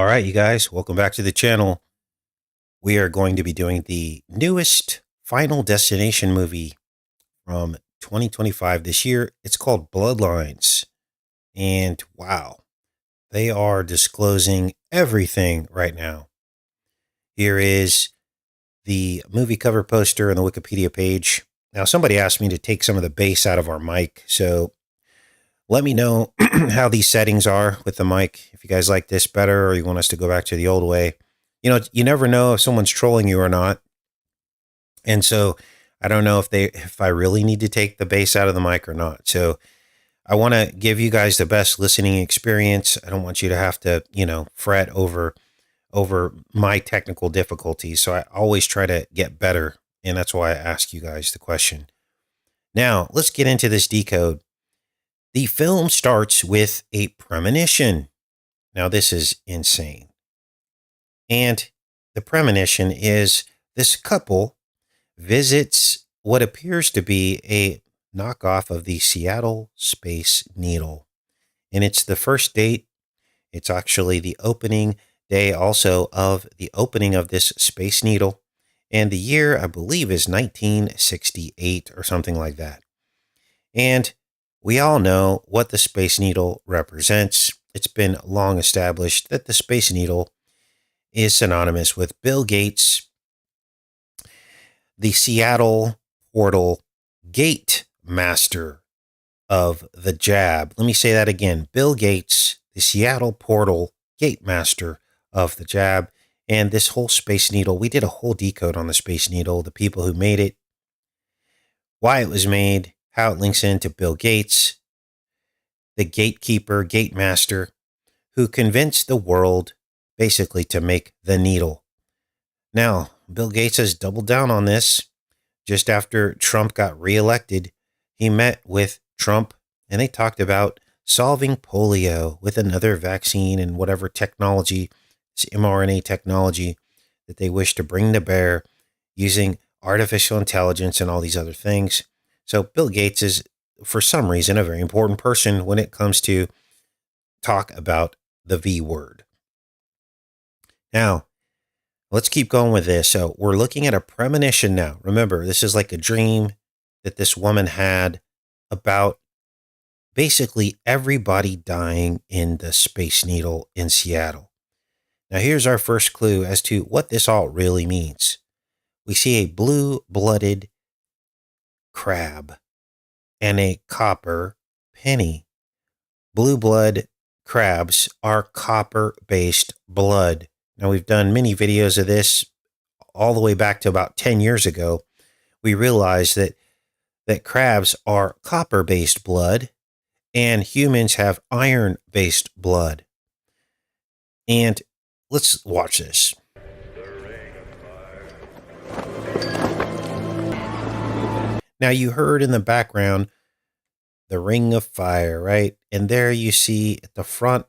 All right, you guys, welcome back to the channel. We are going to be doing the newest Final Destination movie from 2025 this year. It's called Bloodlines. And wow, they are disclosing everything right now. Here is the movie cover poster on the Wikipedia page. Now, somebody asked me to take some of the bass out of our mic, so let me know how these settings are with the mic. If you guys like this better or you want us to go back to the old way. You know, you never know if someone's trolling you or not. And so I don't know if I really need to take the bass out of the mic or not. So I want to give you guys the best listening experience. I don't want you to have to, fret over my technical difficulties. So I always try to get better. And that's why I ask you guys the question. Now, let's get into this decode. The film starts with a premonition. Now, this is insane. And the premonition is this couple visits what appears to be a knockoff of the Seattle Space Needle. And it's the first date. It's actually the opening day also of the opening of this Space Needle. And the year, I believe, is 1968 or something like that. And we all know what the Space Needle represents. It's been long established that the Space Needle is synonymous with Bill Gates, the Seattle portal gate master of the jab. Let me say that again. Bill Gates, the Seattle portal gate master of the jab. And this whole Space Needle, we did a whole decode on the Space Needle, the people who made it, why it was made, how it links into Bill Gates, the gatekeeper, gate master, who convinced the world basically to make the needle. Now, Bill Gates has doubled down on this. Just after Trump got reelected, he met with Trump and they talked about solving polio with another vaccine and whatever technology, this mRNA technology that they wish to bring to bear using artificial intelligence and all these other things. So Bill Gates is, for some reason, a very important person when it comes to talk about the V word. Now, let's keep going with this. So we're looking at a premonition now. Remember, this is like a dream that this woman had about basically everybody dying in the Space Needle in Seattle. Now, here's our first clue as to what this all really means. We see a blue-blooded crab and a copper penny. Blue blood crabs are copper-based blood. Now, we've done many videos of this all the way back to about 10 years ago. We realized that crabs are copper-based blood and humans have iron-based blood. And let's watch this. Now, you heard in the background the ring of fire, right? And there you see at the front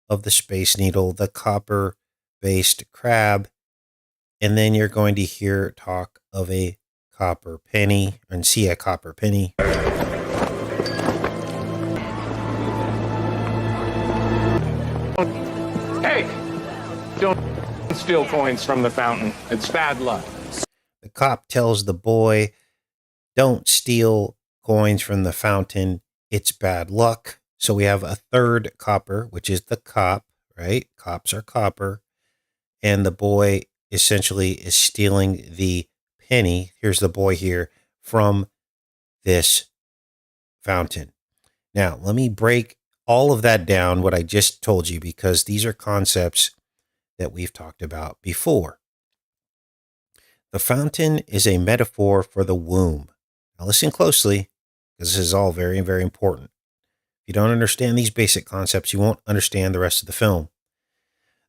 of the Space Needle, the copper-based crab. And then you're going to hear talk of a copper penny and see a copper penny. Hey, don't steal coins from the fountain. It's bad luck. The cop tells the boy, don't steal coins from the fountain. It's bad luck. So we have a third copper, which is the cop, right? Cops are copper. And the boy essentially is stealing the penny. Here's the boy here from this fountain. Now, let me break all of that down, what I just told you, because these are concepts that we've talked about before. The fountain is a metaphor for the womb. Now, listen closely, because this is all very, very important. If you don't understand these basic concepts, you won't understand the rest of the film.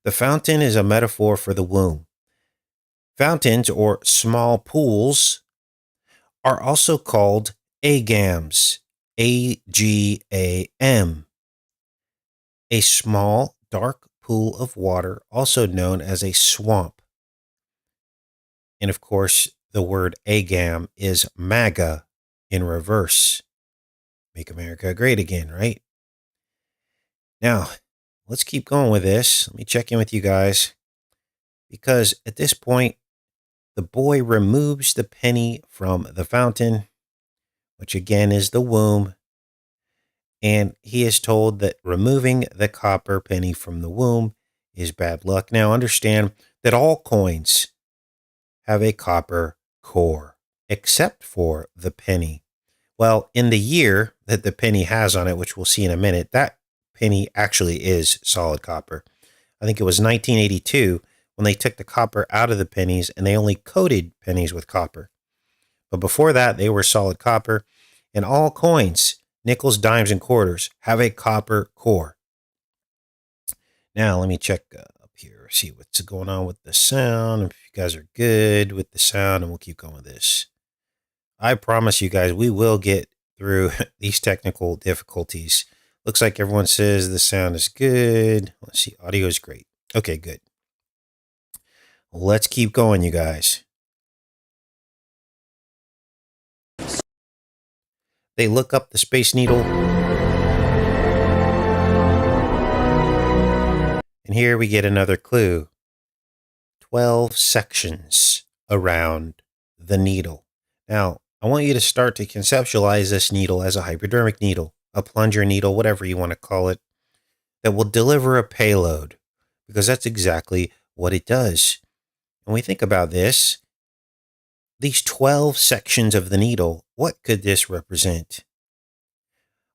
The fountain is a metaphor for the womb. Fountains, or small pools, are also called agams, A-G-A-M. A small, dark pool of water, also known as a swamp. And of course, the word agam is MAGA in reverse. Make America great again, right? Now, let's keep going with this. Let me check in with you guys. Because at this point, the boy removes the penny from the fountain, which again is the womb. And he is told that removing the copper penny from the womb is bad luck. Now, understand that all coins have a copper core, except for the penny. Well, in the year that the penny has on it, which we'll see in a minute, that penny actually is solid copper. I think it was 1982 when they took the copper out of the pennies and they only coated pennies with copper. But before that, they were solid copper. And all coins, nickels, dimes, and quarters, have a copper core. Now, let me check up here, see what's going on with the sound. If you guys are good with the sound, and we'll keep going with this. I promise you guys, we will get through these technical difficulties. Looks like everyone says the sound is good. Let's see, audio is great. Okay, good. Let's keep going, you guys. They look up the Space Needle. And here we get another clue. 12 sections around the needle. Now, I want you to start to conceptualize this needle as a hypodermic needle, a plunger needle, whatever you want to call it, that will deliver a payload, because that's exactly what it does. When we think about this, these 12 sections of the needle, what could this represent?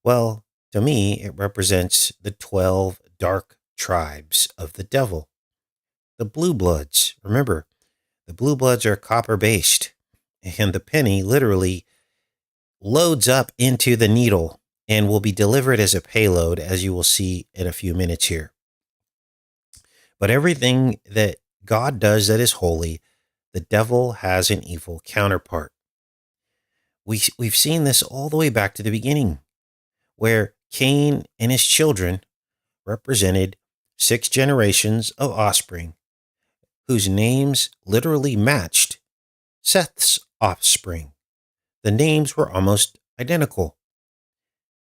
Well, to me, it represents the 12 dark tribes of the devil. The blue bloods. Remember, the blue bloods are copper-based, and the penny literally loads up into the needle and will be delivered as a payload, as you will see in a few minutes here. But everything that God does that is holy, the devil has an evil counterpart. We've seen this all the way back to the beginning, where Cain and his children represented 6 generations of offspring whose names literally matched Seth's offspring. The names were almost identical.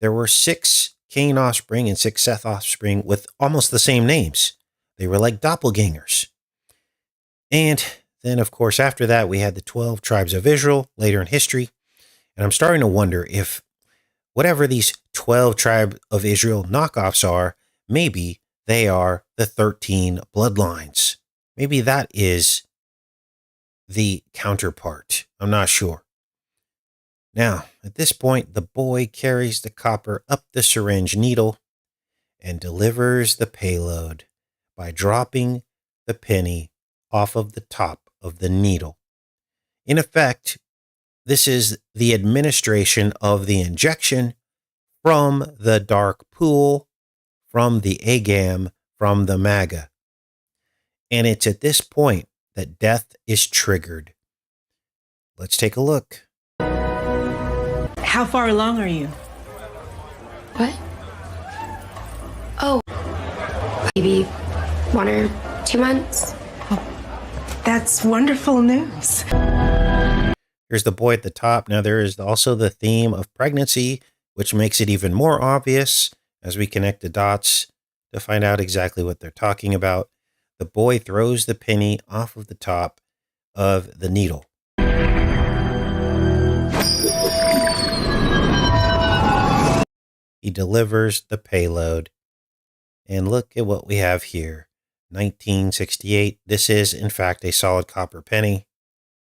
There were 6 Cain offspring and 6 Seth offspring with almost the same names. They were like doppelgangers. And then, of course, after that, we had the 12 tribes of Israel later in history. And I'm starting to wonder if whatever these 12 tribes of Israel knockoffs are, maybe they are the 13 bloodlines. Maybe that is the counterpart. I'm not sure. Now, at this point, the boy carries the copper up the syringe needle and delivers the payload by dropping the penny off of the top of the needle. In effect, this is the administration of the injection from the dark pool, from the Agam, from the MAGA. And it's at this point that death is triggered. Let's take a look. How far along are you? What? Oh, maybe 1 or 2 months. That's wonderful news. Here's the boy at the top. Now there is also the theme of pregnancy, which makes it even more obvious as we connect the dots to find out exactly what they're talking about. The boy throws the penny off of the top of the needle. He delivers the payload. And look at what we have here. 1968. This is, in fact, a solid copper penny.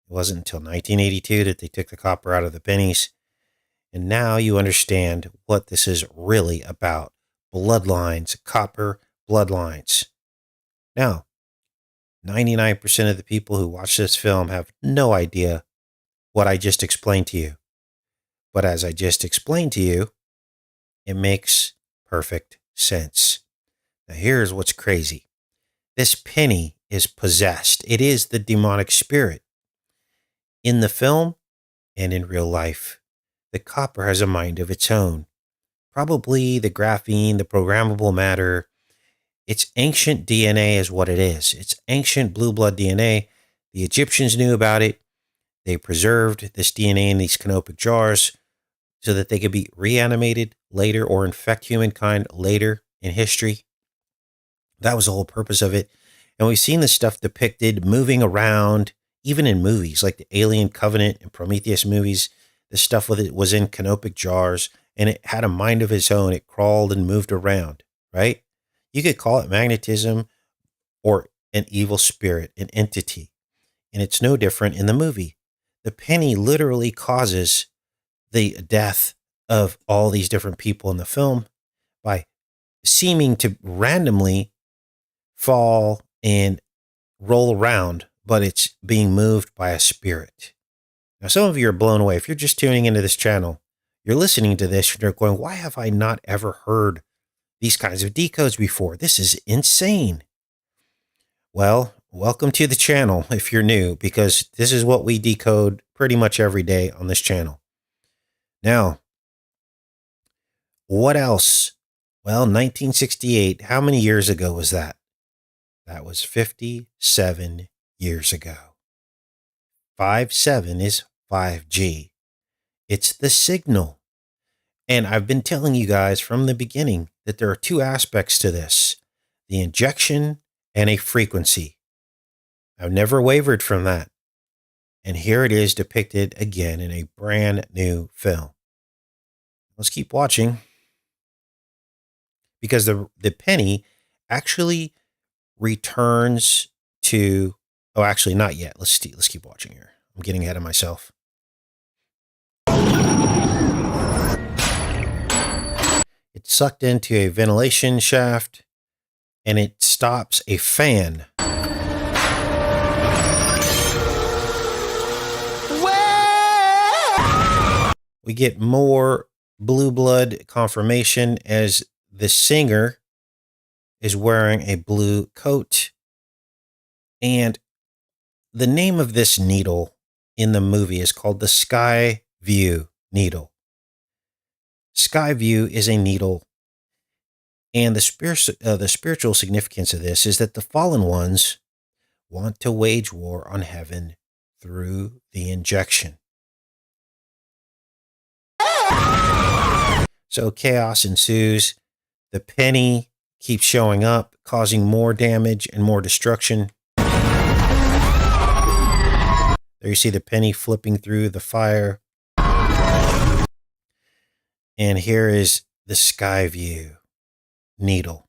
It wasn't until 1982 that they took the copper out of the pennies. And now you understand what this is really about. Bloodlines, copper bloodlines. Now, 99% of the people who watch this film have no idea what I just explained to you. But as I just explained to you, it makes perfect sense. Now, here's what's crazy. This penny is possessed. It is the demonic spirit. In the film and in real life, the copper has a mind of its own. Probably the graphene, the programmable matter. It's ancient DNA is what it is. It's ancient blue blood DNA. The Egyptians knew about it. They preserved this DNA in these canopic jars so that they could be reanimated later or infect humankind later in history. That was the whole purpose of it. And we've seen this stuff depicted moving around, even in movies like the Alien Covenant and Prometheus movies. This stuff with it was in canopic jars, and it had a mind of its own. It crawled and moved around, right? You could call it magnetism or an evil spirit, an entity. And it's no different in the movie. The penny literally causes the death of all these different people in the film by seeming to randomly fall and roll around, but it's being moved by a spirit. Now, some of you are blown away. If you're just tuning into this channel, you're listening to this, and you're going, why have I not ever heard these kinds of decodes before? This is insane. Well, welcome to the channel if you're new, because this is what we decode pretty much every day on this channel. Now, what else? Well, 1968, how many years ago was that? That was 57 years ago. 57 is 5G. It's the signal. And I've been telling you guys from the beginning that there are two aspects to this, the injection and a frequency. I've never wavered from that. And here it is depicted again in a brand new film. Let's keep watching, because the penny actually returns to, oh, actually not yet. Let's keep watching here. I'm getting ahead of myself. It's sucked into a ventilation shaft, and it stops a fan. We get more blue blood confirmation as the singer is wearing a blue coat. And the name of this needle in the movie is called the Sky View needle. Sky View is a needle. And the spiritual significance of this is that the fallen ones want to wage war on heaven through the injection. So chaos ensues. The penny keeps showing up, causing more damage and more destruction. There you see the penny flipping through the fire. And here is the Sky View needle.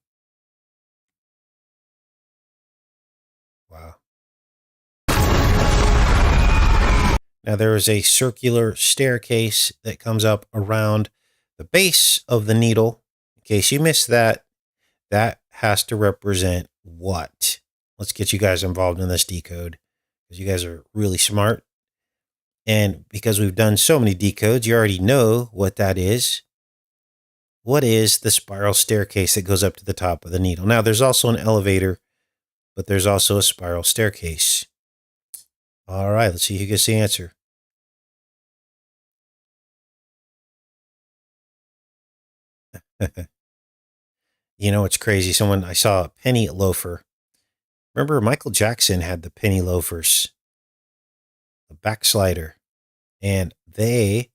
Wow. Now there is a circular staircase that comes up around the base of the needle. In case you missed that, that has to represent what? Let's get you guys involved in this decode, because you guys are really smart. And because we've done so many decodes, you already know what that is. What is the spiral staircase that goes up to the top of the needle? Now, there's also an elevator, but there's also a spiral staircase. All right, let's see who gets the answer. You know, it's crazy. I saw a penny loafer. Remember, Michael Jackson had the penny loafers, the backslider, and they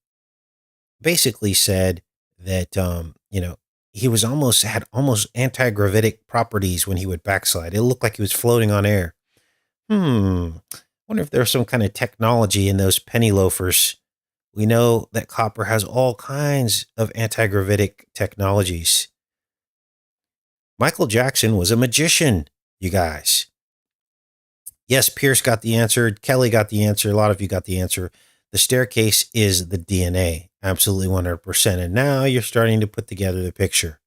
basically said that, he had almost anti-gravitic properties when he would backslide. It looked like he was floating on air. Wonder if there's some kind of technology in those penny loafers. We know that copper has all kinds of anti-gravitic technologies. Michael Jackson was a magician, you guys. Yes, Pierce got the answer. Kelly got the answer. A lot of you got the answer. The staircase is the DNA. Absolutely 100%. And now you're starting to put together the picture.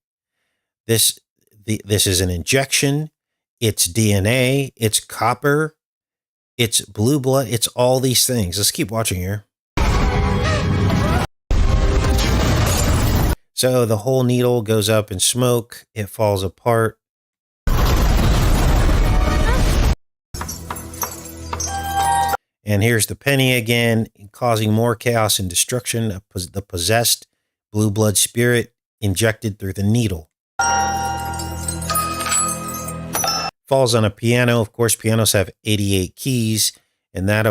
This is an injection. It's DNA. It's copper. It's blue blood. It's all these things. Let's keep watching here. So the whole needle goes up in smoke. It falls apart. And here's the penny again, causing more chaos and destruction. The possessed blue blood spirit injected through the needle. Falls on a piano. Of course, pianos have 88 keys, and that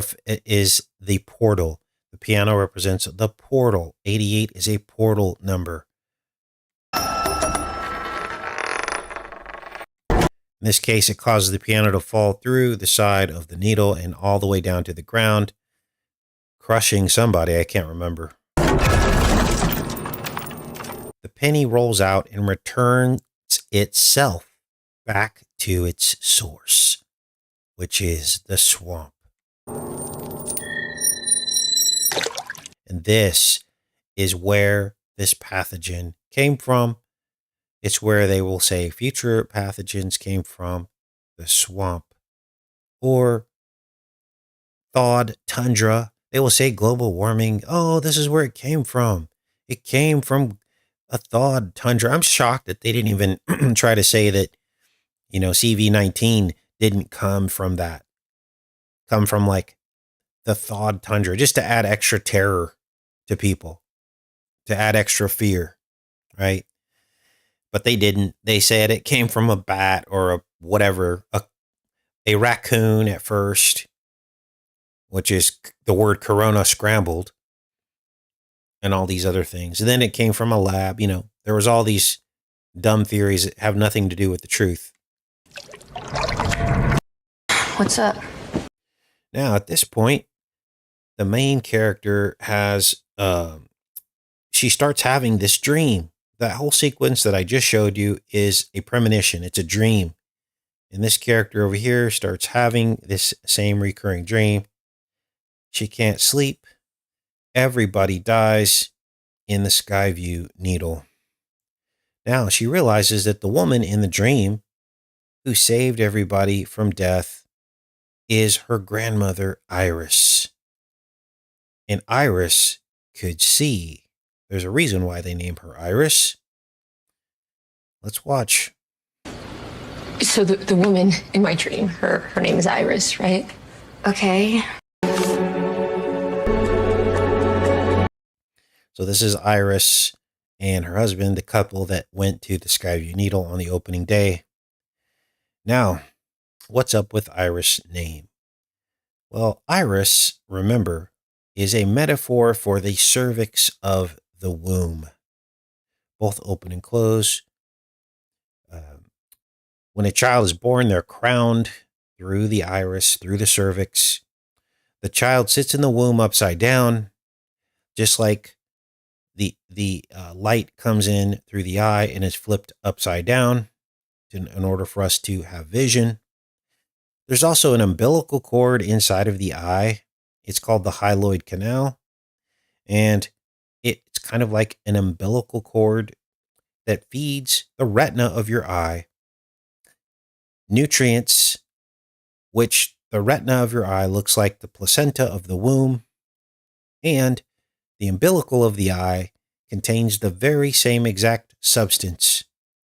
is the portal. The piano represents the portal. 88 is a portal number. In this case, it causes the piano to fall through the side of the needle and all the way down to the ground, crushing somebody. I can't remember. The penny rolls out and returns itself back to its source, which is the swamp. And this is where this pathogen came from. It's where they will say future pathogens came from, the swamp, or thawed tundra. They will say global warming. Oh, this is where it came from. It came from a thawed tundra. I'm shocked that they didn't even try to say that, CV-19 didn't come from that. Come from like the thawed tundra, just to add extra terror to people, to add extra fear, right? But they didn't. They said it came from a bat or a whatever, a raccoon at first, which is the word corona scrambled, and all these other things. And then it came from a lab. There was all these dumb theories that have nothing to do with the truth. What's up? Now, at this point, the main character has, she starts having this dream. That whole sequence that I just showed you is a premonition. It's a dream. And this character over here starts having this same recurring dream. She can't sleep. Everybody dies in the Skyview needle. Now she realizes that the woman in the dream who saved everybody from death is her grandmother, Iris. And Iris could see. There's a reason why they name her Iris. Let's watch. So the woman in my dream, her name is Iris, right? Okay. So this is Iris and her husband, the couple that went to the Skyview Needle on the opening day. Now, what's up with Iris' name? Well, Iris, remember, is a metaphor for the cervix of the womb, both open and close. When a child is born, they're crowned through the iris, through the cervix. The child sits in the womb upside down, just like the light comes in through the eye and is flipped upside down in order for us to have vision. There's also an umbilical cord inside of the eye. It's called the hyaloid canal, and it's kind of like an umbilical cord that feeds the retina of your eye nutrients, which the retina of your eye looks like the placenta of the womb, and the umbilical of the eye contains the very same exact substance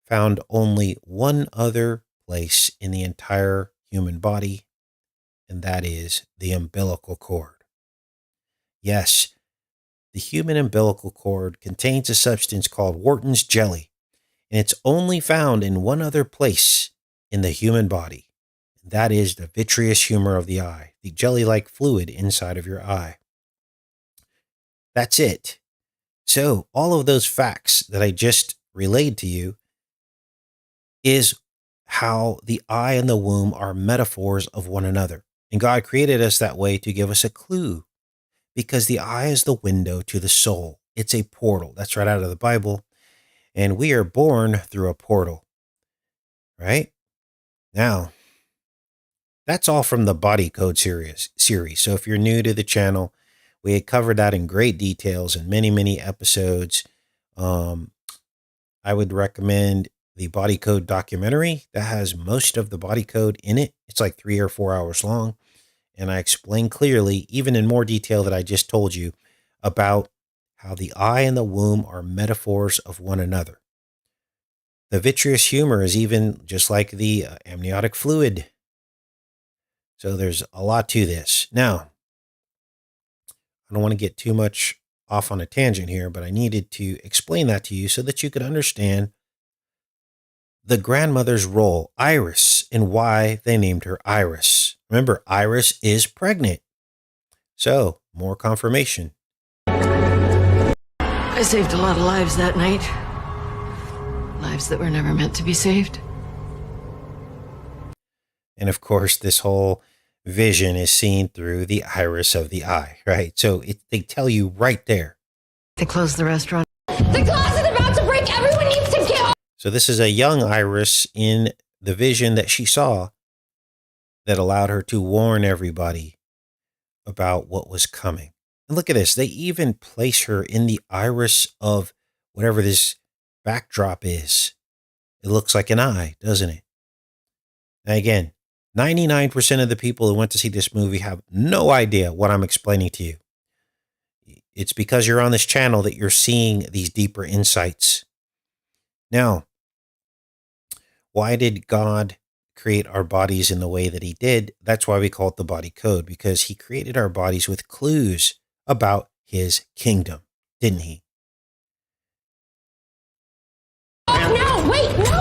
found only one other place in the entire human body, and that is the umbilical cord. Yes, the human umbilical cord contains a substance called Wharton's jelly, and it's only found in one other place in the human body. That is the vitreous humor of the eye, the jelly-like fluid inside of your eye. That's it. So all of those facts that I just relayed to you is how the eye and the womb are metaphors of one another. And God created us that way to give us a clue, because the eye is the window to the soul. It's a portal. That's right out of the Bible. And we are born through a portal, right? Now, that's all from the Body Code series. So if you're new to the channel, we had covered that in great details in many, many episodes. I would recommend the Body Code documentary that has most of the body code in it. It's like 3 or 4 hours long. And I explain clearly, even in more detail that I just told you, about how the eye and the womb are metaphors of one another. The vitreous humor is even just like the amniotic fluid. So there's a lot to this. Now, I don't want to get too much off on a tangent here, but I needed to explain that to you so that you could understand the grandmother's role, Iris, and why they named her Iris. Remember, Iris is pregnant. So, more confirmation. I saved a lot of lives that night. Lives that were never meant to be saved. And of course, this whole vision is seen through the iris of the eye, right? So they tell you right there. They closed the restaurant. The glass is about to break. Everyone needs to get off. So this is a young Iris in the vision that she saw that allowed her to warn everybody about what was coming. And look at this. They even place her in the iris of whatever this backdrop is. It looks like an eye, doesn't it? Now again, 99% of the people who went to see this movie have no idea what I'm explaining to you. It's because you're on this channel that you're seeing these deeper insights. Now, why did God create our bodies in the way that he did? That's why we call it the body code, because he created our bodies with clues about his kingdom, didn't he? No, wait, no!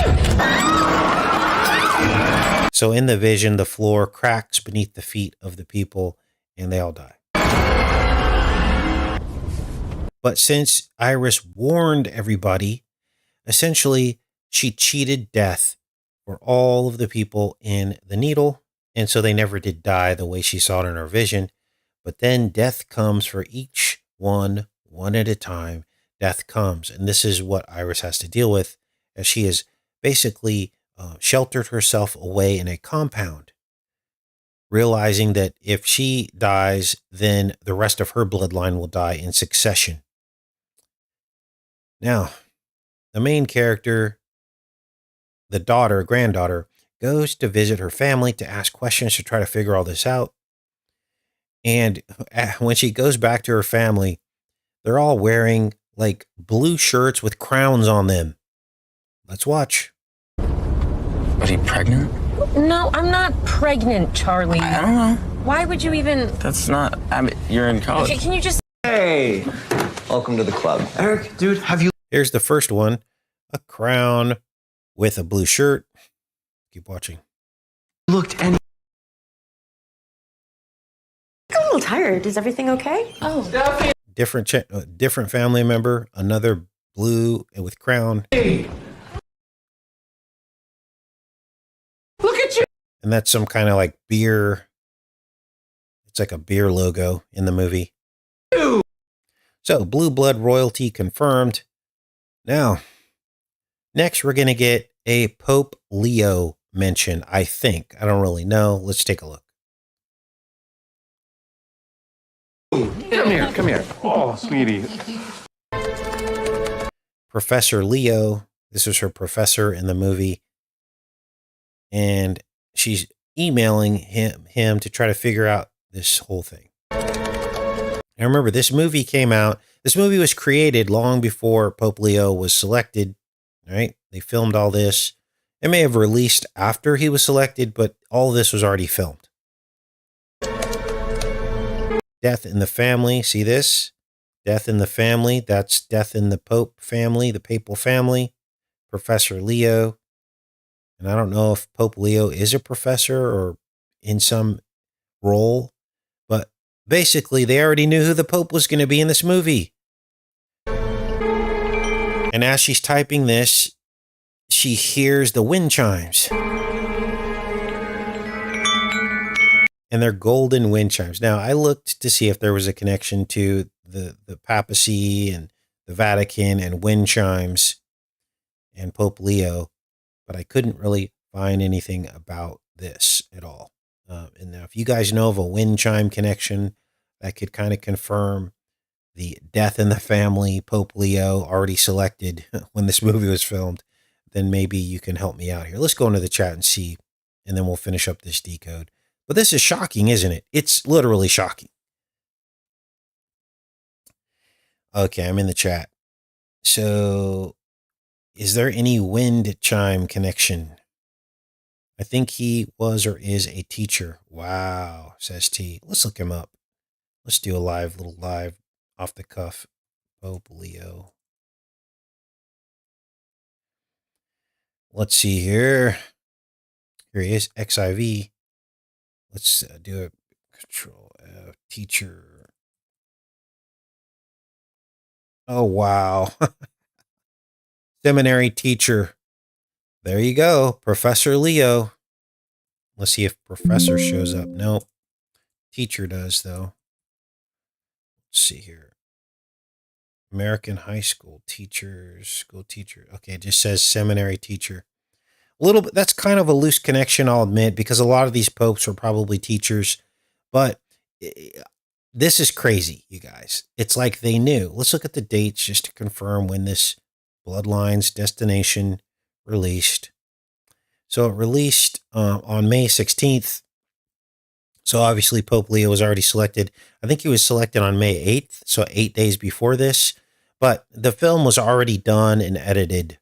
So in the vision, the floor cracks beneath the feet of the people and they all die. But since Iris warned everybody, essentially she cheated death for all of the people in the needle. And so they never did die the way she saw it in her vision. But then death comes for each one at a time. Death comes. And this is what Iris has to deal with, as she has basically sheltered herself away in a compound, realizing that if she dies, then the rest of her bloodline will die in succession. Now, the main character, the granddaughter, goes to visit her family to ask questions to try to figure all this out. And when she goes back to her family, they're all wearing like blue shirts with crowns on them. Let's watch. Are you pregnant? No, I'm not pregnant, Charlie. I don't know. Why would you even... That's not... you're in college. Okay, can you just... Hey, welcome to the club. Eric, dude, have you... Here's the first one. A crown with a blue shirt. Keep watching. looked any... I'm a little tired. Is everything okay? Oh. Different family member. Another blue and with crown. Hey. Look at you. And that's some kind of like beer. It's like a beer logo in the movie. Ew. So blue blood royalty confirmed. Now, next we're going to get a Pope Leo mention, I think. I don't really know. Let's take a look. Come here. Oh, sweetie. Professor Leo. This is her professor in the movie. And she's emailing him to try to figure out this whole thing. Now remember, this movie came out. This movie was created long before Pope Leo was selected. Right? They filmed all this. It may have released after he was selected, but all of this was already filmed. Death in the family. See this? Death in the family. That's death in the Pope family, the papal family. Professor Leo. And I don't know if Pope Leo is a professor or in some role, but basically they already knew who the Pope was going to be in this movie. And as she's typing this, she hears the wind chimes. And they're golden wind chimes. Now, I looked to see if there was a connection to the papacy and the Vatican and wind chimes and Pope Leo, but I couldn't really find anything about this at all. And now, if you guys know of a wind chime connection that could kind of confirm the death in the family, Pope Leo, already selected when this movie was filmed, then maybe you can help me out here. Let's go into the chat and see, and then we'll finish up this decode. But this is shocking, isn't it? It's literally shocking. Okay, I'm in the chat. So, is there any wind chime connection? I think he was or is a teacher. Wow, says T. Let's look him up. Let's do a little live off the cuff. Pope Leo. Let's see here. Here he is, XIV. Let's do a Control F, teacher. Oh, wow. Seminary teacher. There you go. Professor Leo. Let's see if professor shows up. Nope. Teacher does, though. Let's see here. American high school teachers, school teacher. Okay, it just says seminary teacher. A little bit, that's kind of a loose connection, I'll admit, because a lot of these popes were probably teachers. But this is crazy, you guys. It's like they knew. Let's look at the dates just to confirm when this Bloodlines Destination released. So it released on May 16th. So obviously Pope Leo was already selected. I think he was selected on May 8th, so 8 days before this. But the film was already done and edited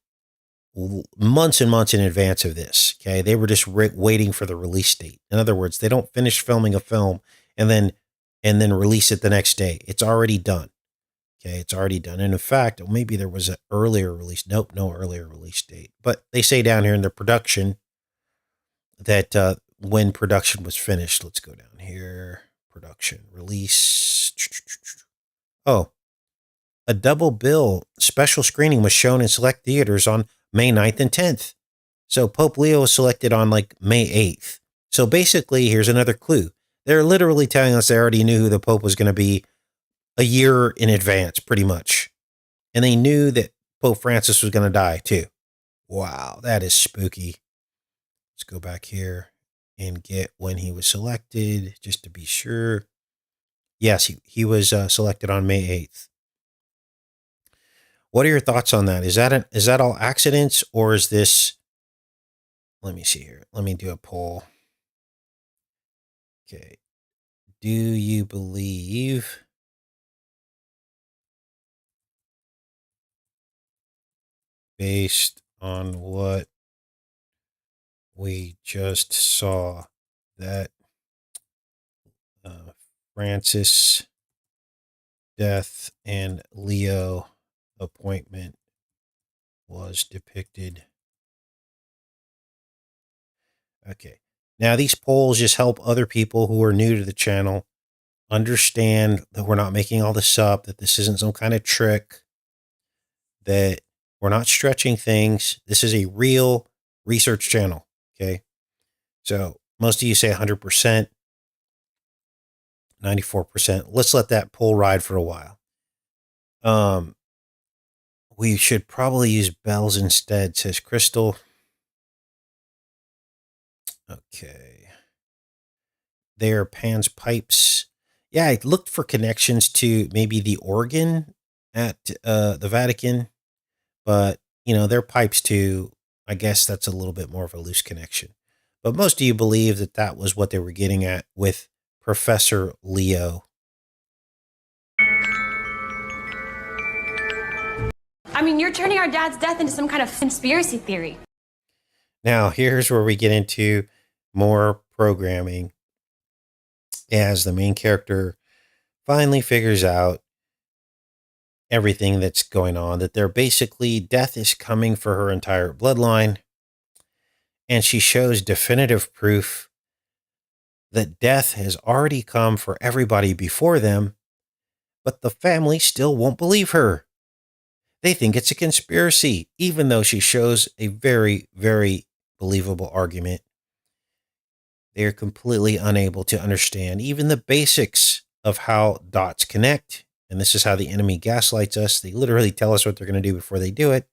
months and months in advance of this. Okay, they were just waiting for the release date. In other words, they don't finish filming a film and then release it the next day. It's already done. Okay, it's already done. And in fact, maybe there was an earlier release. Nope, no earlier release date. But they say down here in the production that when production was finished. Let's go down here. Production, release. Oh, a double bill special screening was shown in select theaters on May 9th and 10th. So Pope Leo was selected on like May 8th. So basically, here's another clue. They're literally telling us they already knew who the Pope was going to be a year in advance, pretty much. And they knew that Pope Francis was going to die too. Wow, that is spooky. Let's go back here and get when he was selected, just to be sure. Yes, he was selected on May 8th. What are your thoughts on that? Is that all accidents, or is this? Let me see here. Let me do a poll. Okay. Do you believe based on what we just saw that Francis death and Leo appointment was depicted? Okay. Now these polls just help other people who are new to the channel understand that we're not making all this up, that this isn't some kind of trick, that we're not stretching things. This is a real research channel. Okay. So most of you say 100%, 94%. Let's let that poll ride for a while. We should probably use bells instead, says Crystal. Okay. There, Pan's pipes. Yeah, I looked for connections to maybe the organ at the Vatican, but, their pipes too. I guess that's a little bit more of a loose connection. But most of you believe that that was what they were getting at with Professor Leo. I mean, you're turning our dad's death into some kind of conspiracy theory. Now, here's where we get into more programming as the main character finally figures out everything that's going on, that they're basically, death is coming for her entire bloodline. And she shows definitive proof that death has already come for everybody before them, but the family still won't believe her. They think it's a conspiracy, even though she shows a very, very believable argument. They're completely unable to understand even the basics of how dots connect. And this is how the enemy gaslights us. They literally tell us what they're going to do before they do it,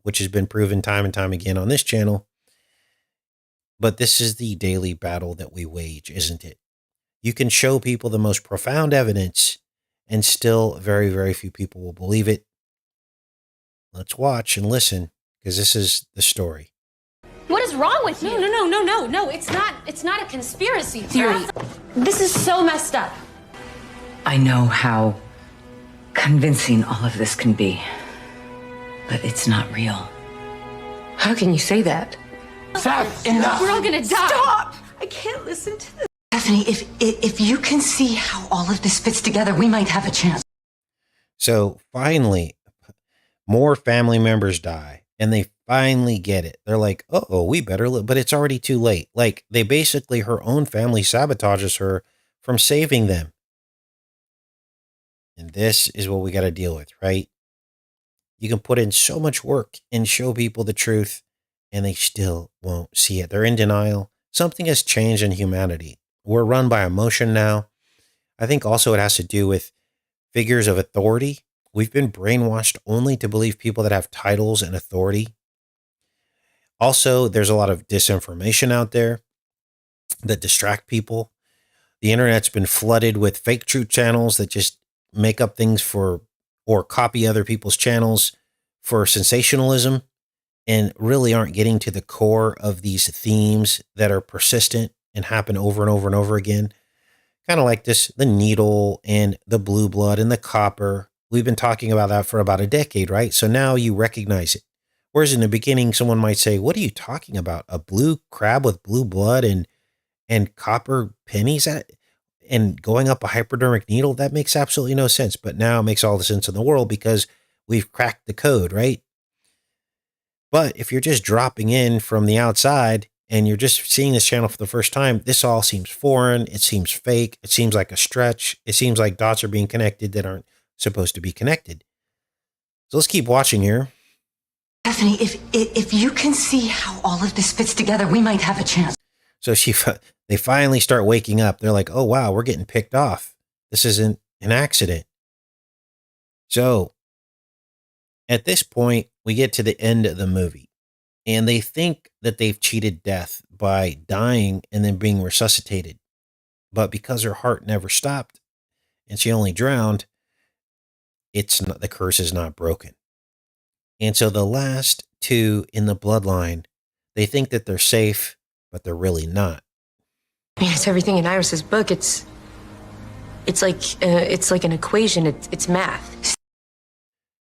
which has been proven time and time again on this channel. But this is the daily battle that we wage, isn't it? You can show people the most profound evidence and still very, very few people will believe it. Let's watch and listen, because this is the story. What is wrong with you? No. It's not a conspiracy theory. This is so messed up. I know how convincing all of this can be, but it's not real. How can you say that? Seth, enough! We're all gonna die. Stop! I can't listen to this. Stephanie, if you can see how all of this fits together, we might have a chance. So finally, more family members die, and they finally get it. They're like, oh, we better live. But it's already too late. Like, they basically, her own family sabotages her from saving them. And this is what we got to deal with, right? You can put in so much work and show people the truth, and they still won't see it. They're in denial. something has changed in humanity. We're run by emotion now. I think also it has to do with figures of authority. We've been brainwashed only to believe people that have titles and authority. Also, there's a lot of disinformation out there that distract people. The internet's been flooded with fake truth channels that just make up things for or copy other people's channels for sensationalism and really aren't getting to the core of these themes that are persistent and happen over and over and over again. Kind of like this, the needle and the blue blood and the copper. We've been talking about that for about a decade, right? So now you recognize it. Whereas in the beginning, someone might say, what are you talking about? A blue crab with blue blood and copper pennies and going up a hypodermic needle? That makes absolutely no sense. But now it makes all the sense in the world because we've cracked the code, right? But if you're just dropping in from the outside and you're just seeing this channel for the first time, this all seems foreign. It seems fake. It seems like a stretch. It seems like dots are being connected that aren't supposed to be connected. So let's keep watching here. Stephanie, if you can see how all of this fits together, we might have a chance. So they finally start waking up. They're like, oh, wow, we're getting picked off. This isn't an accident. So at this point, we get to the end of the movie and they think that they've cheated death by dying and then being resuscitated. But because her heart never stopped and she only drowned, the curse is not broken. And so the last two in the bloodline, they think that they're safe, but they're really not. I mean, it's everything in Iris's book. It's like an equation. It's math.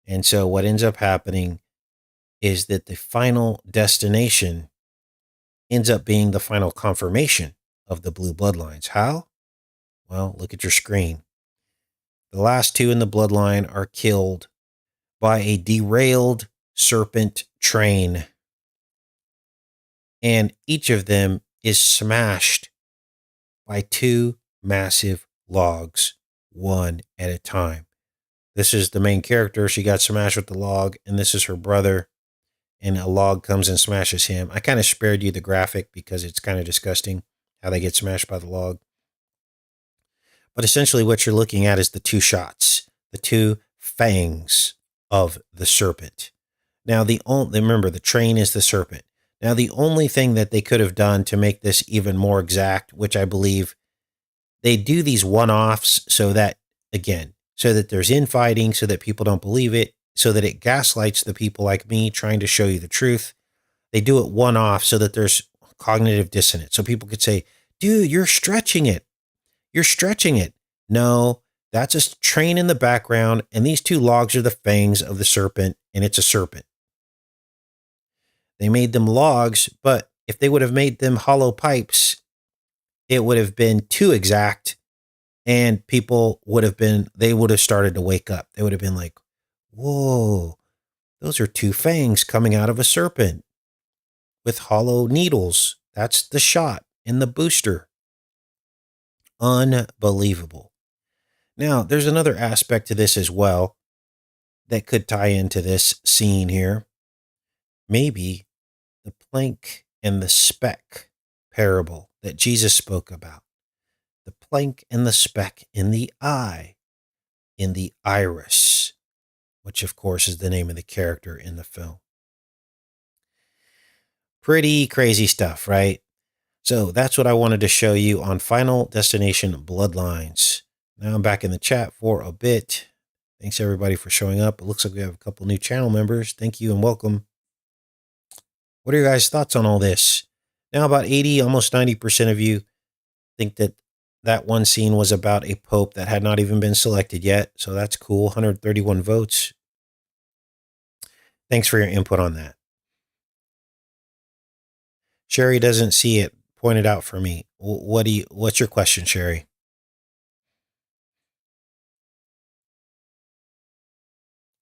And so what ends up happening is that the final destination ends up being the final confirmation of the blue bloodlines. How? Well, look at your screen. The last two in the bloodline are killed by a derailed serpent train. And each of them is smashed by two massive logs, one at a time. This is the main character. She got smashed with the log, and this is her brother. And a log comes and smashes him. I kind of spared you the graphic because it's kind of disgusting how they get smashed by the log. But essentially what you're looking at is the two shots, the two fangs of the serpent. Now, remember, the train is the serpent. Now, the only thing that they could have done to make this even more exact, which I believe they do these one-offs so that there's infighting, so that people don't believe it, so that it gaslights the people like me trying to show you the truth. They do it one-off so that there's cognitive dissonance. So people could say, dude, you're stretching it. You're stretching it. No, that's a train in the background, and these two logs are the fangs of the serpent, and it's a serpent. They made them logs, but if they would have made them hollow pipes, it would have been too exact, and people would have started to wake up. They would have been like, whoa, those are two fangs coming out of a serpent with hollow needles. That's the shot in the booster. Unbelievable. Now, there's another aspect to this as well that could tie into this scene here. Maybe the plank and the speck parable that Jesus spoke about. The plank and the speck in the eye, in the iris, which of course is the name of the character in the film. Pretty crazy stuff, right? So that's what I wanted to show you on Final Destination Bloodlines. Now I'm back in the chat for a bit. Thanks everybody for showing up. It looks like we have a couple new channel members. Thank you and welcome. What are your guys' thoughts on all this? Now about 80, almost 90% of you think that one scene was about a pope that had not even been selected yet. So that's cool. 131 votes. Thanks for your input on that. Sherry doesn't see it pointed out for me. What's your question, Sherry?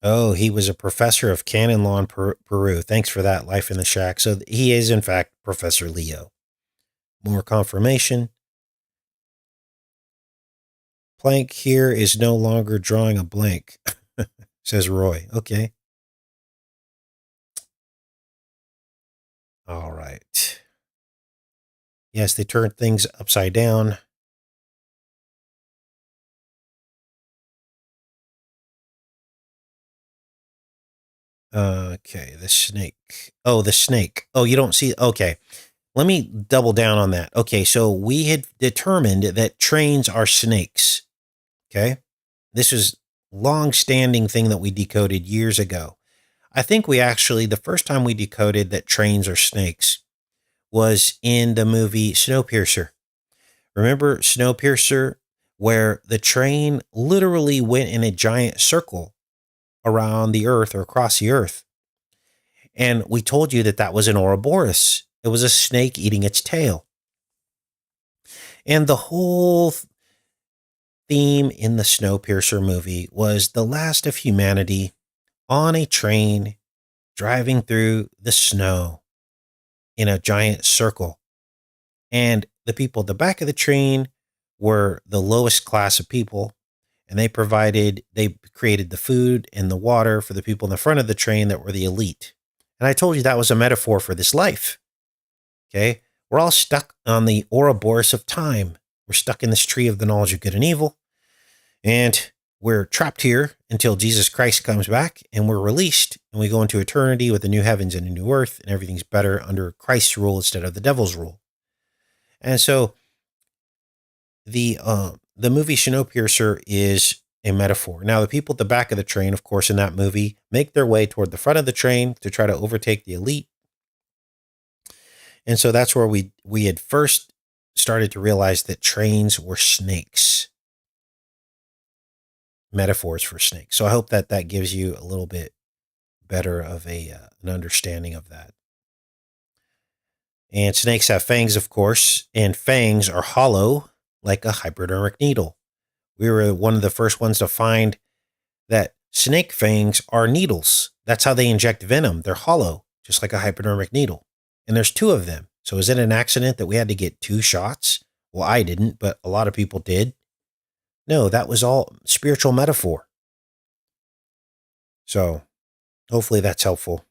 Oh, he was a professor of canon law in Peru. Thanks for that, Life in the Shack. So he is, in fact, Professor Leo. More confirmation. Plank here is no longer drawing a blank, says Roy. Okay. All right. Yes, they turned things upside down. Okay, the snake. Oh, the snake. Oh, you don't see. Okay. Let me double down on that. Okay, so we had determined that trains are snakes. Okay. This was long-standing thing that we decoded years ago. I think we actually, the first time we decoded that trains are snakes was in the movie Snowpiercer. Remember Snowpiercer, where the train literally went in a giant circle around the earth or across the earth. And we told you that that was an Ouroboros. It was a snake eating its tail. And the whole theme in the Snowpiercer movie was the last of humanity on a train driving through the snow in a giant circle. And the people at the back of the train were the lowest class of people. And they created the food and the water for the people in the front of the train that were the elite. And I told you that was a metaphor for this life. Okay. We're all stuck on the Ouroboros of time. We're stuck in this tree of the knowledge of good and evil. And we're trapped here until Jesus Christ comes back and we're released and we go into eternity with a new heavens and a new earth and everything's better under Christ's rule instead of the devil's rule. And so the movie Snowpiercer is a metaphor. Now, the people at the back of the train, of course, in that movie, make their way toward the front of the train to try to overtake the elite. And so that's where we had first started to realize that trains were snakes. Metaphors for snakes. So I hope that that gives you a little bit better of an understanding of that. And snakes have fangs, of course, and fangs are hollow like a hypodermic needle. We were one of the first ones to find that snake fangs are needles. That's how they inject venom. They're hollow, just like a hypodermic needle. And there's two of them. So is it an accident that we had to get 2 shots? Well, I didn't, but a lot of people did. No, that was all spiritual metaphor. So hopefully that's helpful.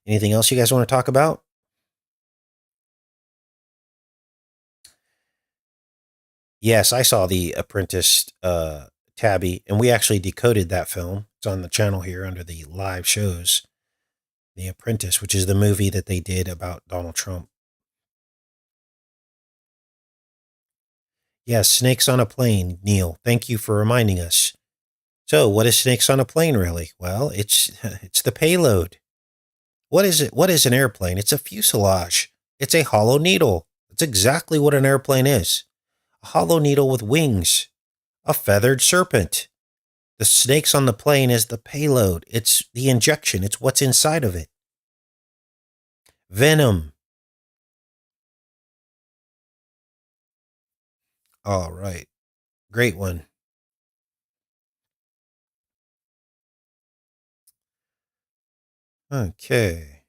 Anything else you guys want to talk about? Yes, I saw The Apprentice, Tabby, and we actually decoded that film. It's on the channel here under the live shows. The Apprentice, which is the movie that they did about Donald Trump. Yes, Snakes on a Plane, Neil. Thank you for reminding us. So, what is Snakes on a Plane really? Well, it's the payload. What is it? What is an airplane? It's a fuselage. It's a hollow needle. That's exactly what an airplane is. A hollow needle with wings. A feathered serpent. The snakes on the plane is the payload. It's the injection. It's what's inside of it. Venom. All right. Great one. Okay.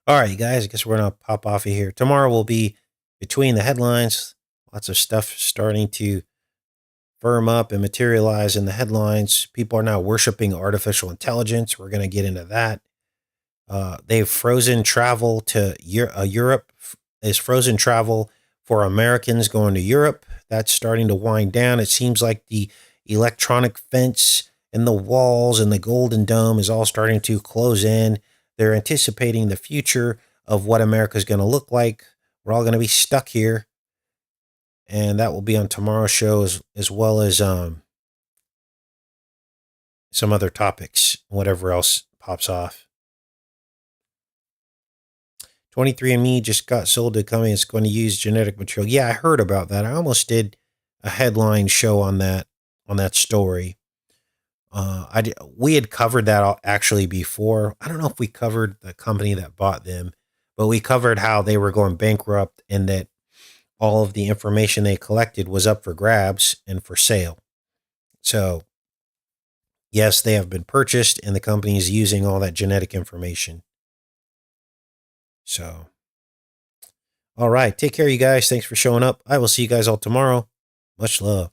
All right, you guys, I guess we're going to pop off of here. Tomorrow will be between the headlines. Lots of stuff starting to firm up and materialize in the headlines. People are now worshiping artificial intelligence. We're going to get into that. They've frozen travel to Europe. Is frozen travel for Americans going to Europe. That's starting to wind down. It seems like the electronic fence and the walls and the Golden Dome is all starting to close in. They're anticipating the future of what America is going to look like. We're all going to be stuck here. And that will be on tomorrow's show as well as some other topics, whatever else pops off. 23andMe just got sold to a company that's going to use genetic material. Yeah, I heard about that. I almost did a headline show on that story. We had covered that actually before. I don't know if we covered the company that bought them, but we covered how they were going bankrupt and that all of the information they collected was up for grabs and for sale. So, yes, they have been purchased and the company is using all that genetic information. So, all right. Take care, you guys. Thanks for showing up. I will see you guys all tomorrow. Much love.